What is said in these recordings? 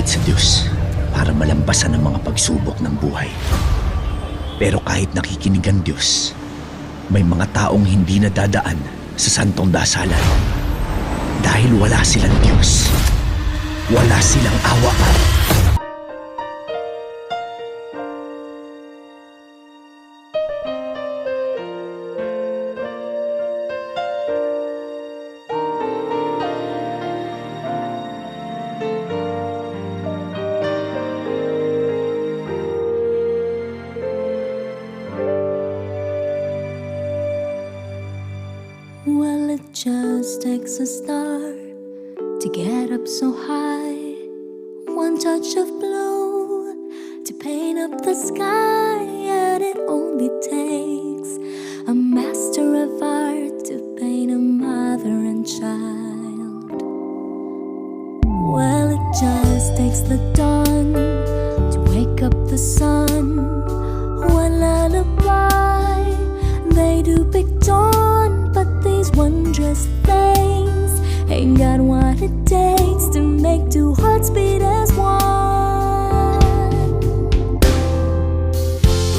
salamat sa Diyos para malampasan ang mga pagsubok ng buhay. Pero kahit nakikinig ang Diyos, may mga taong hindi nadadaan sa santong dasalan. Dahil wala silang Diyos. Wala silang awa. Well, it just takes a star to get up so high. One touch of blue to paint up the sky. And it only takes a master of art to paint a mother and child. Well, it just takes the dawn to wake up the sun. One lullaby, they do pick dawn, but these wondrous things ain't got what it takes to make two hearts beat as one.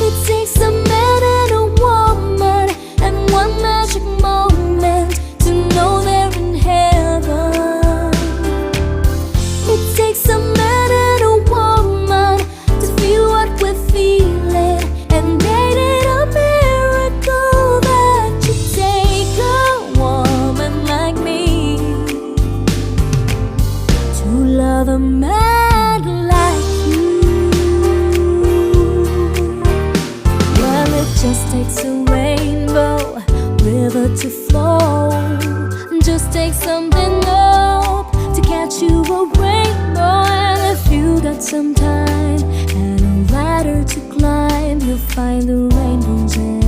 It takes a man and a woman and one magic moment to know they're in heaven. It takes a man and a woman to feel what we're feeling, and ain't it a miracle that you take a woman like me to love a man like you. Well, it just takes a rainbow, river to flow. Just takes something up to catch you a rainbow. And if you got some time and a ladder to climb, you'll find the rainbow's end.